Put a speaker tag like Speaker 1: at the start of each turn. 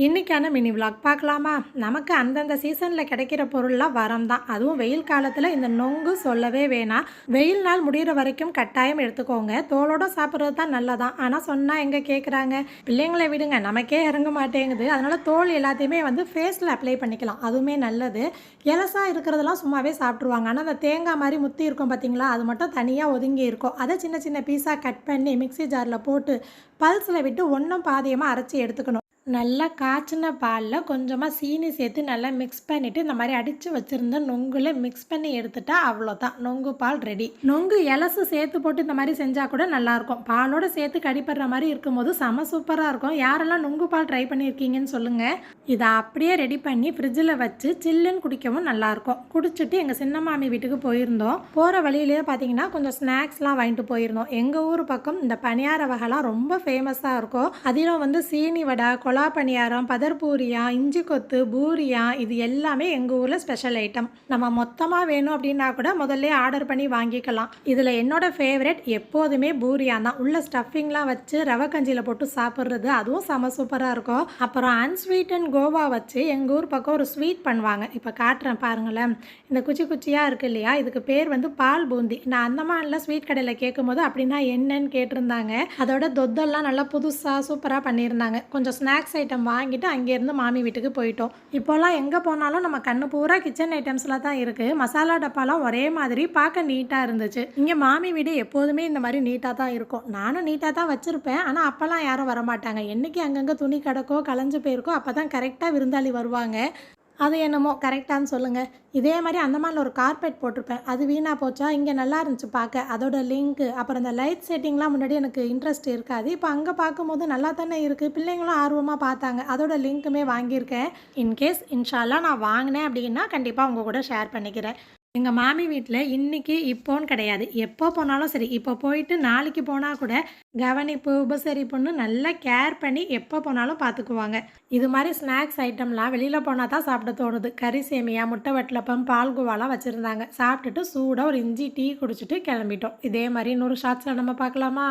Speaker 1: இன்றைக்கான mini vlog பார்க்கலாமா? நமக்கு அந்தந்த சீசனில் கிடைக்கிற பொருள்லாம் வரம் தான். அதுவும் வெயில் காலத்தில் இந்த நொங்கு சொல்லவே வேணாம். வெயில் நாள் முடிகிற வரைக்கும் கட்டாயம் எடுத்துக்கோங்க. தோலோடு சாப்பிட்றது தான் நல்லதான். ஆனால் சொன்னால் எங்கே கேட்குறாங்க? பிள்ளைங்களை விடுங்க, நமக்கே இறங்க மாட்டேங்குது. அதனால் தோல் எல்லாத்தையுமே ஃபேஸில் அப்ளை பண்ணிக்கலாம். அதுவுமே நல்லது. எலசாக இருக்கிறதெல்லாம் சும்மாவே சாப்பிட்ருவாங்க. ஆனால் அந்த தேங்காய் மாதிரி முத்தி இருக்கும் பார்த்தீங்களா, அது மட்டும் தனியாக ஒதுங்கி இருக்கும். அதை சின்ன சின்ன பீஸாக கட் பண்ணி மிக்ஸி ஜாரில் போட்டு பல்ஸில் விட்டு ஒன்றும் பாதியமாக அரைச்சி எடுத்துக்கணும். நல்லா காய்ச்சின பாலில் கொஞ்சமாக சீனி சேர்த்து நல்லா மிக்ஸ் பண்ணிவிட்டு இந்த மாதிரி அடித்து வச்சுருந்த நொங்குல மிக்ஸ் பண்ணி எடுத்துட்டா அவ்வளோதான், நொங்கு பால் ரெடி. நொங்கு எலசு சேர்த்து போட்டு இந்த மாதிரி செஞ்சால் கூட நல்லாயிருக்கும். பாலோடு சேர்த்து கடிப்படுற மாதிரி இருக்கும்போது செம சூப்பராக இருக்கும். யாரெல்லாம் நொங்கு பால் ட்ரை பண்ணியிருக்கீங்கன்னு சொல்லுங்கள். இதை அப்படியே ரெடி பண்ணி ஃப்ரிட்ஜில் வச்சு சில்லுன்னு குடிக்கவும் நல்லாயிருக்கும். குடிச்சிட்டு எங்கள் சின்ன மாமி வீட்டுக்கு போயிருந்தோம். போகிற வழியிலேயே பார்த்தீங்கன்னா கொஞ்சம் ஸ்நாக்ஸ்லாம் வாங்கிட்டு போயிருந்தோம். எங்கள் ஊர் பக்கம் இந்த பணியார வகைலாம் ரொம்ப ஃபேமஸாக இருக்கும். அதிலும் சீனி வடை, கொலா பணியாரம், பதர்பூரியா, இஞ்சி கொத்து, பூரியா, இது எல்லாமே எங்கள் ஊரில் ஸ்பெஷல் ஐட்டம். நம்ம மொத்தமாக வேணும் அப்படின்னா கூட முதல்ல ஆர்டர் பண்ணி வாங்கிக்கலாம். இதில் என்னோட ஃபேவரட் எப்போதுமே பூரியா தான். உள்ள ஸ்டஃபிங்லாம் வச்சு ரவை கஞ்சியில் போட்டு சாப்பிட்றது, அதுவும் செம சூப்பராக இருக்கும். அப்புறம் அன்ஸ்வீட் அண்ட் கோவா வச்சு எங்கள் ஊர் பக்கம் ஒரு ஸ்வீட் பண்ணுவாங்க. இப்போ காட்டுறேன் பாருங்களேன். இந்த குச்சி குச்சியாக இருக்குது இல்லையா, இதுக்கு பேர் பால் பூந்தி. நான் அந்த மாதிரிலாம் ஸ்வீட் கடையில் கேட்கும்போது அப்படின்னா என்னன்னு கேட்டிருந்தாங்க. அதோட தொத்தெல்லாம் நல்லா புதுசாக சூப்பராக பண்ணியிருந்தாங்க. கொஞ்சம் ஸ்நாக்ஸ் ஐட்டம் வாங்கிட்டு அங்கேருந்து மாமி வீட்டுக்கு போயிட்டோம். இப்போல்லாம் எங்கே போனாலும் நம்ம கண்ணு பூரா கிச்சன் ஐட்டம்ஸில் தான் இருக்குது. மசாலா டப்பாலாம் ஒரே மாதிரி பார்க்க நீட்டாக இருந்துச்சு. இங்கே மாமி வீடு எப்போதுமே இந்த மாதிரி நீட்டாக தான் இருக்கும். நானும் நீட்டாக தான் வச்சுருப்பேன். ஆனால் அப்போல்லாம் யாரும் வரமாட்டாங்க. என்றைக்கு அங்கங்கே துணி கிடக்கோ களைஞ்சு போயிருக்கோ அப்போ தான் கரெக்டாக விருந்தாளி வருவாங்க. அது என்னமோ கரெக்டானு சொல்லுங்கள். இதே மாதிரி அந்த மாதிரில ஒரு கார்பெட் போட்டிருப்பேன். அது வீணாக போச்சா, இங்கே நல்லா இருந்துச்சு பார்க்க. அதோட லிங்க்கு அப்புறம் இந்த லைட் செட்டிங்லாம் முன்னாடி எனக்கு இன்ட்ரெஸ்ட் இருக்காது. இப்போ அங்கே பார்க்கும்போது நல்லா தானே இருக்குது. பிள்ளைங்களும் ஆர்வமாக பார்த்தாங்க. அதோட லிங்க்குமே வாங்கியிருக்கேன். இன்கேஸ் இன்ஷால்லா நான் வாங்கினேன் அப்படின்னா கண்டிப்பாக உங்கள் கூட ஷேர் பண்ணிக்கிறேன். எங்கள் மாமி வீட்டில் இன்றைக்கி இப்போன்னு கிடையாது, எப்போ போனாலும் சரி. இப்போ போயிட்டு நாளைக்கு போனால் கூட கவனிப்பு உபசரிப்புன்னு நல்லா கேர் பண்ணி எப்போ போனாலும் பார்த்துக்குவாங்க. இது மாதிரி ஸ்நாக்ஸ் ஐட்டம்லாம் வெளியில் போனால் தான் சாப்பிட தோணுது. கறி சேமியா, முட்டை வட்டலப்பம், பால்கோவாலாம் வச்சுருந்தாங்க. சாப்பிட்டுட்டு சூடாக ஒரு இஞ்சி டீ குடிச்சிட்டு கிளம்பிட்டோம். இதே மாதிரி இன்னொரு ஷார்ட்ஸில் நம்ம பார்க்கலாமா?